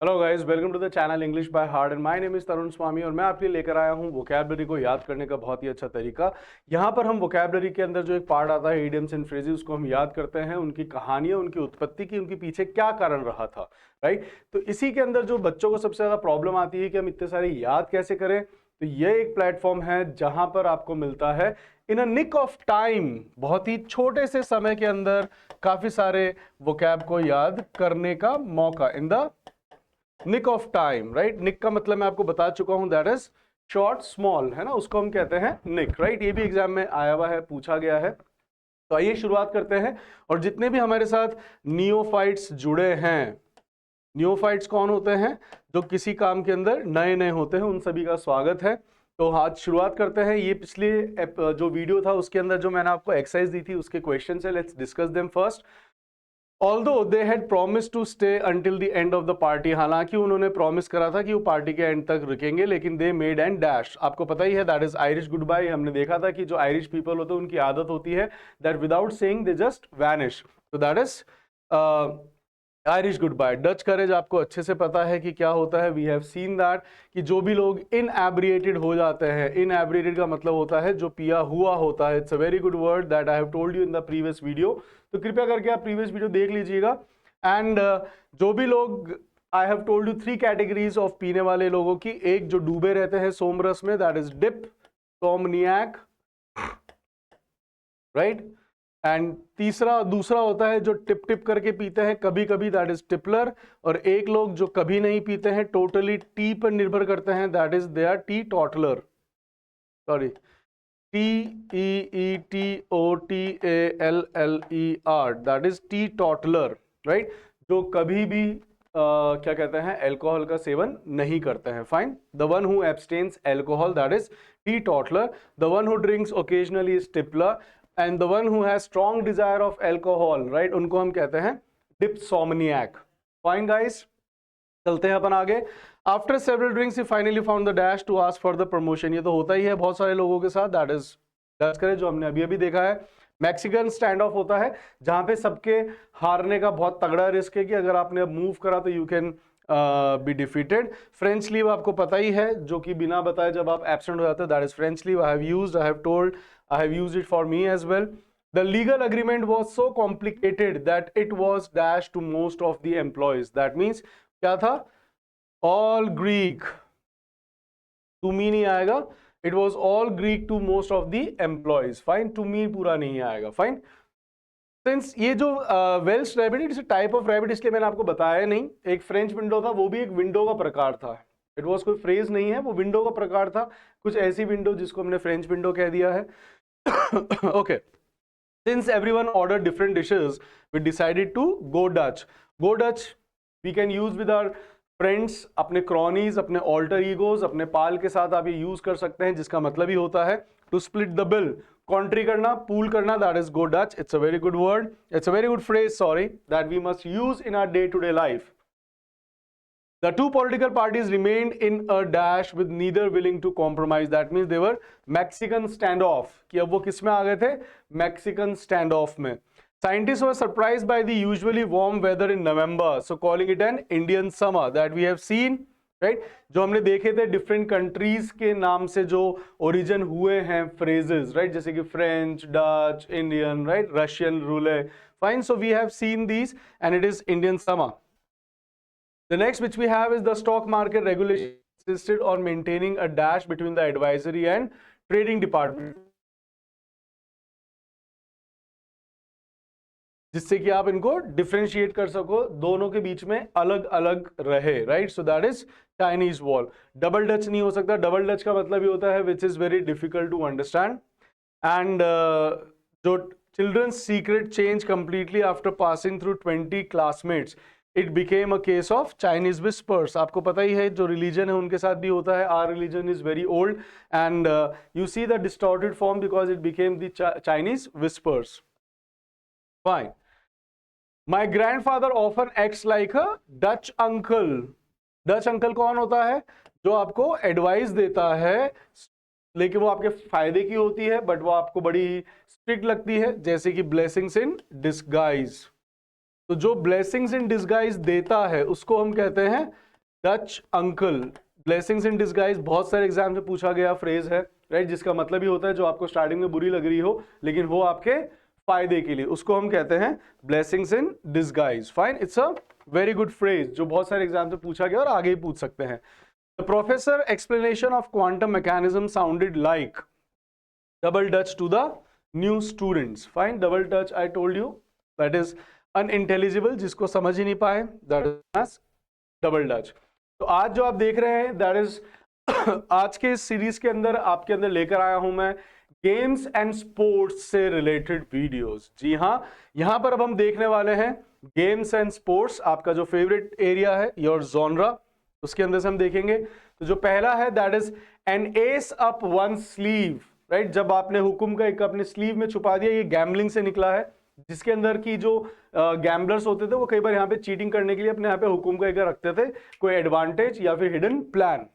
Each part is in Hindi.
Hello guys, welcome to the channel English by heart and my name is Tarun Swami और मैं आपके लिए लेकर आया हूं वोकैबुलरी को याद करने का बहुत ही अच्छा तरीका। यहां पर हम वोकैबुलरी के अंदर जो एक पार्ट आता है इडियम्स एंड फ्रेजेस, उसको हम याद करते हैं, उनकी कहानियां, उनकी उत्पत्ति की, उनके पीछे क्या कारण रहा था, राइट। तो इसी के अंदर जो बच्चों को सबसे ज्यादा प्रॉब्लम आती है कि हम इतने सारे याद कैसे करें, तो ये एक प्लेटफॉर्म है जहां पर आपको मिलता है इन अ निक ऑफ टाइम, बहुत ही छोटे से समय के अंदर काफी सारे वोकैब को याद करने का मौका। In the nick of time, right. Nick का मतलब मैं आपको बता चुका हूं, दैट इज शॉर्ट स्मॉल, है ना, उसको हम कहते हैं निक, राइट। ये भी एग्जाम में आया हुआ है, पूछा गया है। तो आइए शुरुआत करते हैं। और जितने भी हमारे साथ नियोफाइट्स जुड़े हैं, नियोफाइट्स कौन होते हैं? जो किसी काम के अंदर नए नए होते हैं, उन सभी का स्वागत है। तो आज शुरुआत करते हैं। ये पिछले जो वीडियो था उसके अंदर जो मैंने आपको एक्सरसाइज दी थी उसके क्वेश्चन है, let's discuss them first. Although they had promised to stay until the end of the party, हालांकि उन्होंने प्रॉमिस करा था कि वो पार्टी के एंड तक रुकेंगे, लेकिन they made and dash, आपको पता ही है that is Irish goodbye. हमने देखा था कि जो आयरिश पीपल होते हैं उनकी आदत होती है that without saying they just vanish, तो that is Irish goodbye. Dutch courage आपको अच्छे से पता है कि क्या होता है। वी हैव सीन दैट कि जो भी लोग इनएब्रिएटेड हो जाते हैं, इनएब्रिएटेड का मतलब होता है जो पिया हुआ होता है। It's a very good word that I have told you in the previous video, तो कृपया करके आप प्रीवियस वीडियो देख लीजिएगा। एंड जो भी लोग, आई have told you 3 categories of पीने वाले लोगों की। एक जो डूबे रहते हैं सोमरस में, that is dipsomaniac, right. And दूसरा होता है जो टिप टिप करके पीते हैं कभी कभी, दैट इज टिपलर। और एक लोग जो कभी नहीं पीते हैं, टोटली टी पर निर्भर करते हैं, that is they are teetotaller, sorry TEETOTALLER, that is teetotaller, right. जो कभी भी क्या कहते हैं, एल्कोहल का सेवन नहीं करते हैं, fine. The one who abstains alcohol, that is teetotaller. The one who drinks occasionally is tippler and the one who has strong desire of alcohol, right, उनको हम कहते हैं डिप्सोमनियाक। फाइन गाइस, चलते हैं अपन आगे। After several drinks he finally found the dash to ask for the promotion. ये तो होता ही है बहुत सारे लोगों के साथ, दैट इज डच करे, जो हमने अभी अभी देखा है। मैक्सिकन स्टैंड ऑफ होता है जहां पे सबके हारने का बहुत तगड़ा रिस्क है कि अगर आपने अब मूव करा तो you can be defeated. French leave आपको पता ही है, जो कि बिना बताए जब आप एब्सेंट हो जाते हो, that is French leave. I have used, I have told, I have used it for me as well. The legal agreement was so complicated that it was dashed to most of the employees. That means क्या था? All Greek, to me नहीं आएगा, it was all Greek to most of the employees. Fine, to me पूरा नहीं आएगा, fine. Since ये जो Welsh rabbit, it's type of rabbit, इसलिए मैंने आपको बताया नहीं। एक फ्रेंच विंडो था, वो भी एक विंडो का प्रकार था। इट वॉज कोई फ्रेज नहीं है, वो विंडो का प्रकार था, कुछ ऐसी विंडो जिसको हमने फ्रेंच विंडो कह दिया है। Okay Since everyone ordered different dishes, we decided to go Dutch. Go Dutch we can use with our friends, अपने cronies, अपने alter egos, अपने पाल के साथ आप ये use कर सकते हैं, जिसका मतलब ही होता है to split the bill, कॉन्ट्री करना, पूल करना, that is go Dutch. It's a very good word, it's a very good phrase, sorry, that we must use in our day-to-day life. The two political parties remained in a dash with neither willing to compromise. That means they were Mexican standoff. कि अब वो किस में आ गए थे? Mexican standoff में. Scientists were surprised by the usually warm weather in November, so calling it an Indian summer that we have seen, right? जो हमने देखे थे डिफरेंट कंट्रीज के नाम से जो ओरिजिन हुए हैं फ्रेजेस, राइट, जैसे कि French, Dutch, Indian, right, Russian roulette, fine. So we have seen these and it is Indian summer. The next which we have is the stock market regulation insisted on maintaining a dash between the advisory and trading department, जिससे कि आप इनको डिफरेंशिएट कर सको, दोनों के बीच में अलग अलग रहे, right. So that is Chinese wall. Double Dutch नहीं हो सकता। डबल डच का मतलब ये होता है which is very difficult to understand. And जो children's secret change completely after passing through 20 classmates, it became a case of Chinese whispers. आपको पता ही है जो रिलीजन है उनके साथ भी होता है। Our religion is very old and you see the distorted form because it became the Chinese whispers, fine. My grandfather often acts like a Dutch uncle. Dutch uncle कौन होता है? जो आपको एडवाइस देता है, लेकिन वो आपके फायदे की होती है, बट वो आपको बड़ी स्ट्रिक्ट लगती है, जैसे कि ब्लेसिंग्स इन डिस्गाइज। तो जो ब्लेसिंग्स इन डिस्गाइज देता है उसको हम कहते हैं Dutch uncle, blessings in disguise, बहुत सारे एग्जाम से पूछा गया फ्रेज है, राइट, जिसका मतलब ही होता है जो आपको स्टार्टिंग में बुरी लग रही हो लेकिन वो आपके फायदे के लिए, उसको हम कहते हैं blessings in disguise. Fine, it's a very good phrase जो बहुत सारे एग्जाम से पूछा गया और आगे ही पूछ सकते हैं। The professor explanation of quantum mechanism sounded like double dutch to the new students. Fine, double dutch I told you that is unintelligible, जिसको समझ ही नहीं पाए, that is double dutch। तो आज जो आप देख रहे हैं that is आज के इस सीरीज के अंदर आपके अंदर लेकर आया हूं मैं गेम्स एंड स्पोर्ट्स से रिलेटेड वीडियोस। जी हाँ, यहां पर अब हम देखने वाले हैं गेम्स एंड स्पोर्ट्स, आपका जो फेवरेट एरिया है योर जॉनरा, उसके अंदर से हम देखेंगे। तो जो पहला है that is an S up one sleeve, right, जब आपने हुक्म का एक अपने स्लीव में छुपा दिया, ये गैम्बलिंग से निकला है, जिसके अंदर की जो गैम्बलर्स होते थे वो कई बार यहाँ पे चीटिंग करने के लिए अपने यहाँ पे हुक्म का एक रखते थे, कोई एडवांटेज या फिर हिडन प्लान,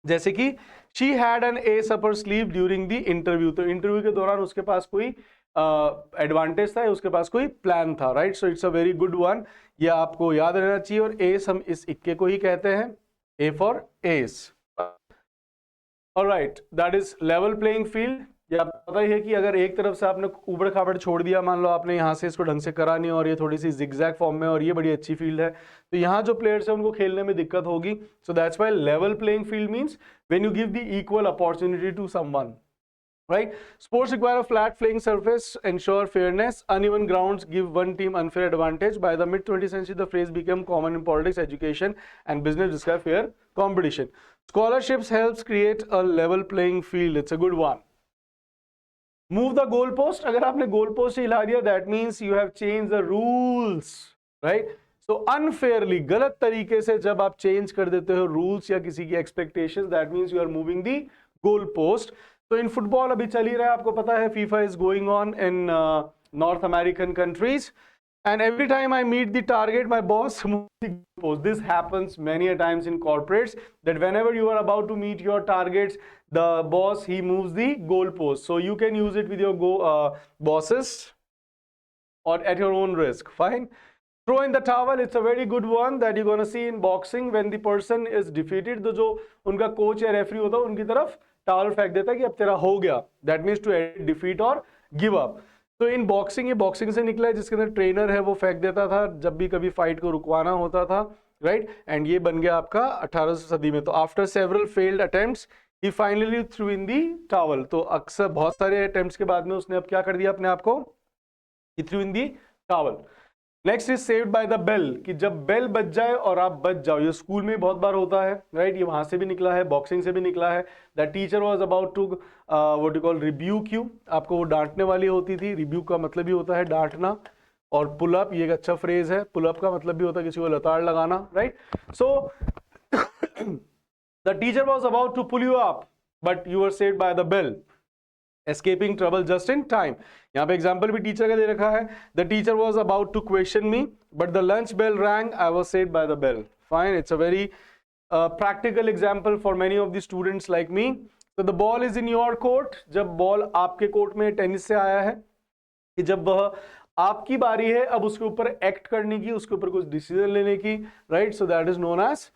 जैसे कि she had an S up her sleeve during the interview, तो इंटरव्यू के दौरान उसके पास कोई एडवांटेज था, उसके पास कोई प्लान था, right. So it's a very good one, ये आपको याद रहना चाहिए। और एस हम इस इक्के को ही कहते हैं, A for S. Alright, that is level playing field. ये आपको पता ही है कि अगर एक तरफ से आपने उबड़ खाबड़ छोड़ दिया, मान लो आपने यहाँ से इसको ढंग से करा नहीं और ये थोड़ी सी जिगजैग फॉर्म में और ये बड़ी अच्छी फील्ड है, तो यहाँ जो प्लेयर्स है उनको खेलने में दिक्कत होगी। So that's why level playing field means when you give the equal opportunity to someone, right? Sports require a flat playing surface, ensure fairness. Uneven grounds give one team unfair advantage. By the mid 20th century, the phrase became common in politics, education, and business to describe fair competition. Scholarships helps create a level playing field. It's a good one. Move the goalpost. अगर आपने goalpost हिला दिया, that means you have changed the rules, right? So unfairly, गलत तरीके से जब आप change कर देते हो rules या किसी की expectations, that means you are moving the goalpost. तो इन फुटबॉल अभी चल ही रहा है, आपको पता है FIFA is going on in North American countries, and every time I meet the target my boss moves the goalpost. This happens many a times in corporates that whenever you are about to meet your targets, the boss he moves the goalpost, so you can use it with your bosses or at your own risk. Fine. Throw in the towel, it's a very good one that you're going to see in boxing when the person is defeated, तो जो उनका कोच या रेफरी होता है उनकी तरफ टावल फेंक देता है कि अब तेरा हो गया, दैट मीन्स टू डिफीट और गिव अप। तो इन बॉक्सिंग, ये बॉक्सिंग से निकला है, जिसके अंदर ट्रेनर है वो फेंक देता था जब भी कभी फाइट को रुकवाना होता था, राइट, एंड ये बन गया आपका 18वीं सदी में। तो after several failed attempts he finally through in the towel, तो अक्सर बहुत सारे अटेम्प्ट्स के बाद में उसने अब क्या कर दिया अपने आप को, he threw in the towel. Next is saved by the bell, कि जब बेल बज जाए और आप बच जाओ, ये स्कूल में बहुत बार होता है, राइट, ये वहां से भी निकला है, बॉक्सिंग से भी निकला है। The teacher was about to what you call rebuke you, आपको वो डांटने वाली होती थी, रिब्यूक का मतलब भी होता है डांटना, और पुल अप ये एक अच्छा फ्रेज है, पुल अप का मतलब भी होता है किसी को लताड़ लगाना, right. So the teacher was about to pull you up but you were saved by the bell, escaping trouble just in time। यहाँ पे एग्जाम्पल भी टीचर का दे रखा है, the teacher was about to question me but the lunch bell rang, I was saved by the bell. Fine, it's a very practical example for many of the students like me. So the ball is in your court, जब बॉल आपके कोर्ट में टेनिस से आया है, कि जब वह आपकी बारी है अब उसके ऊपर एक्ट करने की, उसके ऊपर कुछ डिसीजन लेने की, right, so that is known as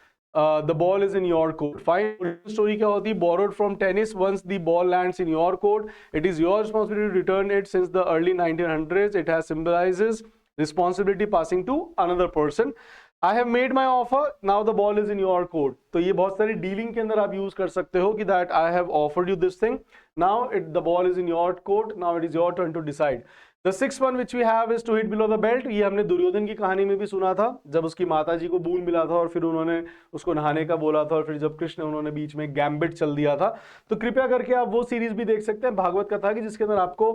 the ball is in your court. Fine, story क्या होती है, borrowed from tennis, once the ball lands in your court, it is your responsibility to return it. Since the early 1900s, it has symbolizes responsibility passing to another person. I have made my offer, now the ball is in your court. तो ये बहुत सारी डीलिंग के अंदर आप यूज कर सकते हो कि that I have offered you this thing, now the ball is in your court, now it is your turn to decide. The sixth one which we have is to hit below the belt. ये हमने दुर्योधन की कहानी में भी सुना था, जब उसकी माता जी को बूंद मिला था और फिर उन्होंने उसको नहाने का बोला था, और फिर जब कृष्ण उन्होंने बीच में गैम्बिट चल दिया था। तो कृपया करके आप वो सीरीज भी देख सकते हैं भागवत कथा की, जिसके अंदर आपको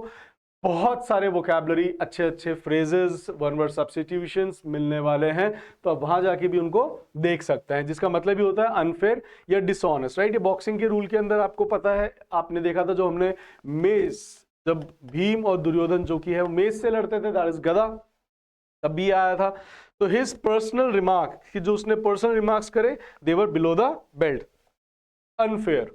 बहुत सारे वोकैबुलरी, अच्छे अच्छे फ्रेजेस, वन वर्ड सब्स्टिट्यूशंस मिलने वाले हैं, तो आप वहां जाके भी उनको देख सकते हैं, जिसका मतलब भी होता है अनफेयर या डिसऑनेस्ट, राइट। ये बॉक्सिंग के रूल के अंदर आपको पता है, आपने देखा था जो हमने मेस, जब भीम और दुर्योधन जो कि है वो मेस से लड़ते थे, दैट इज गदा, तब भी आया था। तो हिज पर्सनल रिमार्क, कि जो उसने पर्सनल रिमार्क्स करे, they were below the belt, unfair.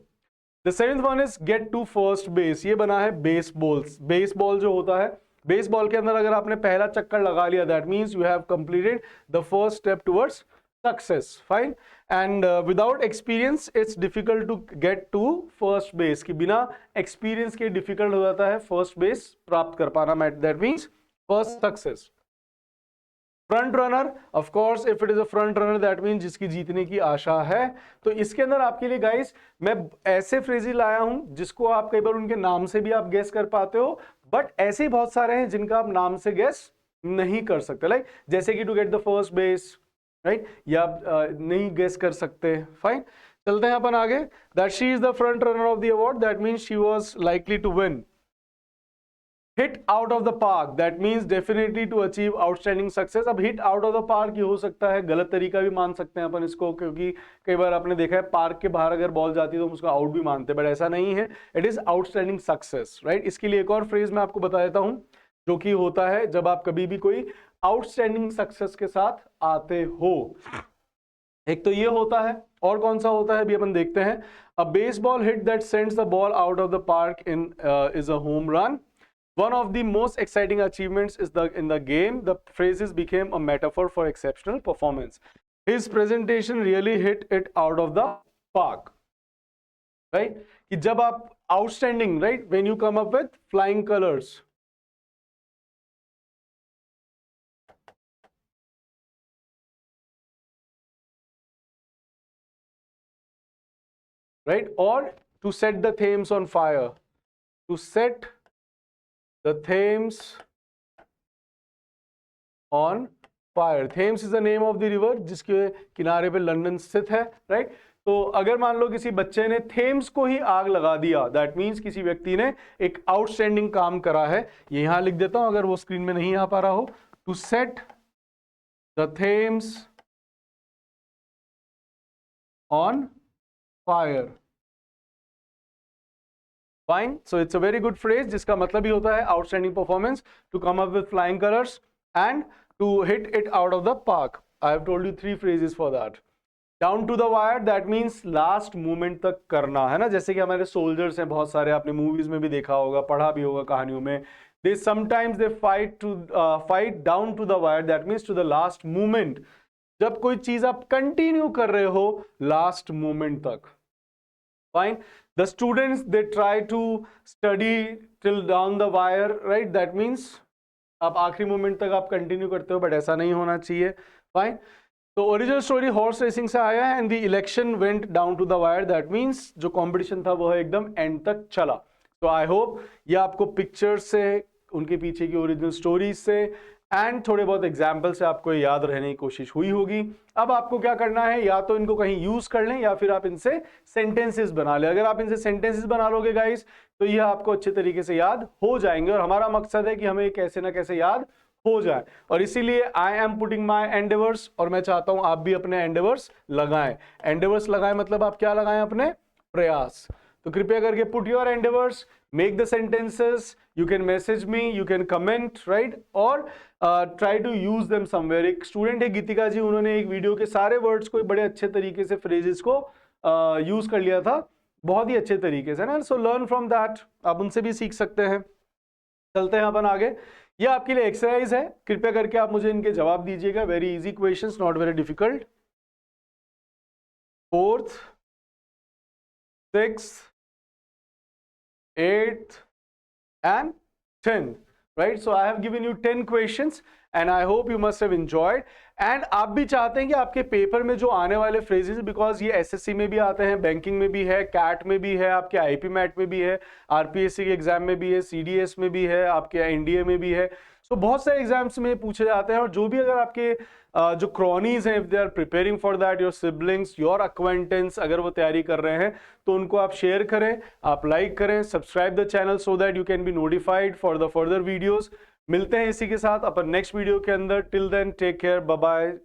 The seventh one is get to first base, ये बना है बेसबॉल। बेसबॉल जो होता है, बेसबॉल के अंदर अगर आपने पहला चक्कर लगा लिया, that means you have completed the first step towards success, fine. And without experience it's difficult to get to first base, कि बिना एक्सपीरियंस के डिफिकल्ट हो जाता है फर्स्ट बेस प्राप्त कर पाना, that means first success. Front runner, of course if it is a front runner that mean जिसकी जीतने की आशा है। तो इसके अंदर आपके लिए गाइस मैं ऐसे फ्रेजेस लाया हूं जिसको आप कई बार उनके नाम से भी आप गेस कर पाते हो, बट ऐसे ही बहुत सारे हैं जिनका आप नाम से गेस नहीं कर सकते, लाइक जैसे कि to get the first base, right, या नहीं गेस कर सकते। फाइन, चलते हैं अपन आगे। That she is the front runner of the award, that means she was likely to win. Hit out of the park, that means definitely to achieve outstanding success. अब hit out of the park ये हो सकता है गलत तरीका भी मान सकते हैं अपन इसको, क्योंकि कई बार आपने देखा है पार्क के बाहर अगर बॉल जाती है तो हम उसको आउट भी मानते हैं, बट ऐसा नहीं है, it is outstanding success, right. इसके लिए एक और फ्रेज मैं आपको बता देता हूं जो कि होता है जब आप कभी भी कोई आउटस्टैंडिंग सक्सेस के साथ आते हो। एक तो ये होता है, और कौन सा होता है भी अपन देखते हैं। अ baseball hit that sends the ball out of the park in is a home run. One of the most exciting achievements is in the game. The phrases became a metaphor for exceptional performance. His presentation really hit it out of the park. Right? कि जब आप outstanding, right? When you come up with flying colors. Right? Or to set the Thames on fire. To set the Thames on fire. Thames is the name of the river जिसके किनारे पे लंदन स्थित है, राइट। तो अगर मान लो किसी बच्चे ने थेम्स को ही आग लगा दिया, दैट मीन्स किसी व्यक्ति ने एक आउटस्टैंडिंग काम करा है। ये यहां लिख देता हूं अगर वो स्क्रीन में नहीं आ पा रहा हो। To set the Thames on fire, fine. So it's a very good phrase जिसका मतलब ही होता है outstanding performance, to come up with flying colours and to hit it out of the park. I have told you 3 phrases for that. Down to the wire, that means last moment तक करना, है ना। जैसे कि हमारे सोल्जर्स हैं बहुत सारे, आपने मूवीज में भी देखा होगा, पढ़ा भी होगा कहानियों में। They sometimes they fight down to the wire, that means to the last moment. जब कोई चीज आप कंटिन्यू कर रहे हो लास्ट मोमेंट तक, fine. The students, they try to study till down the wire, right? That means आप आखिरी मोमेंट तक आप कंटिन्यू करते हो, बट ऐसा नहीं होना चाहिए, फाइन। तो ओरिजिनल स्टोरी हॉर्स रेसिंग से आया है, and the election went down to the wire, that means जो कंपटीशन था वो एकदम एंड तक चला। तो आई होप ये आपको पिक्चर्स से, उनके पीछे की ओरिजिनल स्टोरीज से एंड थोड़े बहुत एग्जाम्पल से आपको याद रहने की कोशिश हुई होगी। अब आपको क्या करना है, या तो इनको कहीं यूज कर लें या फिर आप इनसे सेंटेंसेस बना लें। अगर आप इनसे सेंटेंसेस बना लोगे गाइस तो ये आपको अच्छे तरीके से याद हो जाएंगे, और हमारा मकसद है कि हमें कैसे ना कैसे याद हो जाए, और इसीलिए I am putting my endeavours, और मैं चाहता हूं आप भी अपने एंडेवर्स लगाएं। एंडेवर्स लगाएं मतलब आप क्या लगाएं, अपने प्रयास। तो कृपया करके put your endeavours, make the sentences, you can message me, you can comment, right, or try to use them somewhere। एक स्टूडेंट है गीतिका जी, उन्होंने एक वीडियो के सारे वर्ड्स को बड़े अच्छे तरीके से, फ्रेजेस को यूज कर लिया था बहुत ही अच्छे तरीके से ना। सो लर्न फ्रॉम दैट, आप उनसे भी सीख सकते हैं। चलते हैं अपन आगे। ये आपके लिए एक्सरसाइज है, कृपया करके आप मुझे इनके जवाब दीजिएगा। Very easy questions, not very difficult. 4th, 6th, 8th and 10th, right? So I have given you 10 questions and I hope you must have enjoyed। and आप भी चाहते हैं कि आपके पेपर में जो आने वाले फ्रेजेस, बिकॉज ये एसएससी में भी आते हैं, बैंकिंग में भी है, कैट में भी है, आपके आईपी मैट में भी है, आरपीएससी के एग्जाम में भी है, सीडीएस में भी है, आपके एनडीए में भी है। सो बहुत सारे एग्जाम्स में पूछे जाते हैं, और जो भी अगर आपके जो क्रॉनीज हैं, if they are preparing for that, your siblings, your acquaintance, अगर वो तैयारी कर रहे हैं तो उनको आप शेयर करें, आप लाइक करें, subscribe the channel so that you can be notified for the further videos. मिलते हैं इसी के साथ अपन नेक्स्ट वीडियो के अंदर। Till then take care, bye bye.